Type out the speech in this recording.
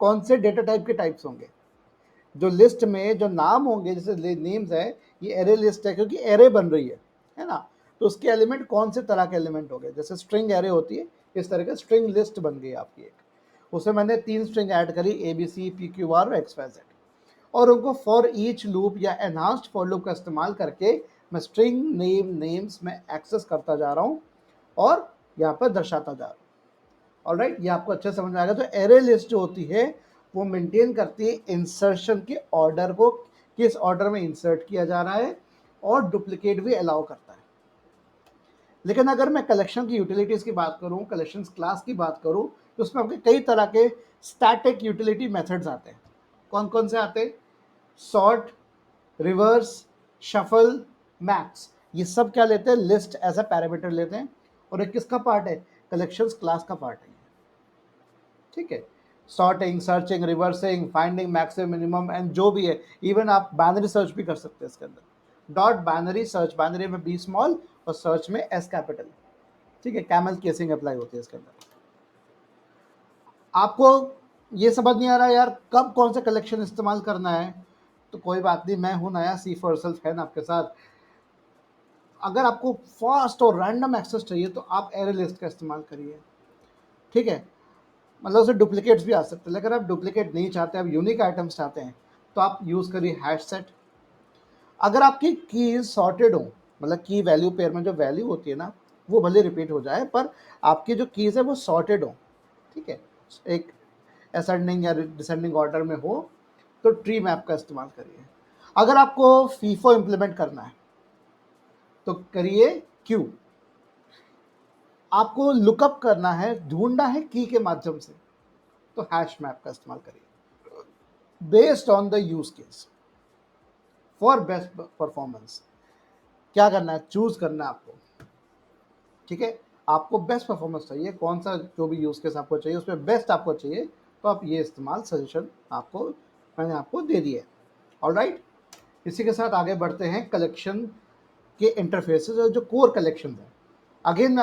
कौन से data type के टाइप्स होंगे। जो लिस्ट में जो नाम होंगे, जैसे नेम्स है, ये एरे लिस्ट है क्योंकि एरे बन रही है ना, तो उसके एलिमेंट कौन से तरह के एलिमेंट हो गए। जैसे स्ट्रिंग एरे होती है, इस तरह का स्ट्रिंग लिस्ट बन गई आपकी एक। उसमें मैंने 3 स्ट्रिंग ऐड करी, ABC, PQR और XYZ, और उनको फॉर ईच लूप या एनहांस्ड फॉर लूप का इस्तेमाल करके मैं स्ट्रिंग नेम्स में एक्सेस करता जा रहा हूँ और यहाँ पर दर्शाता जा रहा हूँ। ऑलराइट, ये आपको अच्छे समझ में आएगा। तो एरे लिस्ट जो होती है वो मेंटेन करती है इंसर्शन के ऑर्डर को, किस ऑर्डर में इंसर्ट किया जा रहा है, और डुप्लीकेट भी अलाउ करता है। लेकिन अगर मैं कलेक्शन की यूटिलिटीज की बात करूं, कलेक्शन क्लास की बात करूं, तो उसमें आपके कई तरह के स्टैटिक यूटिलिटी मेथड्स आते हैं। कौन कौन से आते हैं? सॉर्ट, रिवर्स, शफल, मैक्स, ये सब क्या लेते हैं? लिस्ट एज अ पैरामीटर लेते हैं, और एक किसका पार्ट है? कलेक्शंस क्लास का पार्ट है। ठीक है, sorting, searching, reversing, finding maximum minimum and जो भी है, इवन आप बाइनरी सर्च भी कर सकते हैं इसके अंदर। डॉट बाइनरी सर्च, बाइनरी में बी स्मॉल और सर्च में एस कैपिटल। ठीक है, कैमल केसिंग अप्लाई होती है इसके अंदर। आपको ये समझ नहीं आ रहा यार कब कौन सा कलेक्शन इस्तेमाल करना है, तो कोई बात नहीं, मैं हूं नया C4 फैन आपके साथ। अगर आपको फास्ट और रैंडम एक्सेस चाहिए तो आप एरे लिस्ट का इस्तेमाल करिए। ठीक है, मतलब उसे डुप्लीकेट्स भी आ सकते हैं, लेकिन आप डुप्लीकेट नहीं चाहते, आप यूनिक आइटम्स चाहते हैं, तो आप यूज़ करिए हैश सेट। अगर आपकी कीज सॉर्टेड हो, मतलब की वैल्यू पेयर में जो वैल्यू होती है ना, वो भले रिपीट हो जाए, पर आपकी जो कीज है वो सॉर्टेड हो, ठीक है, एक असेंडिंग या डिसेंडिंग ऑर्डर में हो, तो ट्री मैप का इस्तेमाल करिए। अगर आपको फीफो इम्प्लीमेंट करना है तो करिए क्यू। आपको लुकअप करना है, ढूंढना है की के माध्यम से, तो हैश मैप का इस्तेमाल करिए। Based on the use case for best performance, क्या करना है? चूज करना है आपको। ठीक है, आपको बेस्ट परफॉर्मेंस चाहिए, कौन सा जो भी यूज केस आपको चाहिए उसमें बेस्ट आपको चाहिए, तो आप ये इस्तेमाल सजेशन आपको मैंने आपको दे दिया है। ऑलराइट, इसी के साथ आगे बढ़ते हैं कलेक्शन के इंटरफेसेस और जो कोर कलेक्शन है। अगेन मैं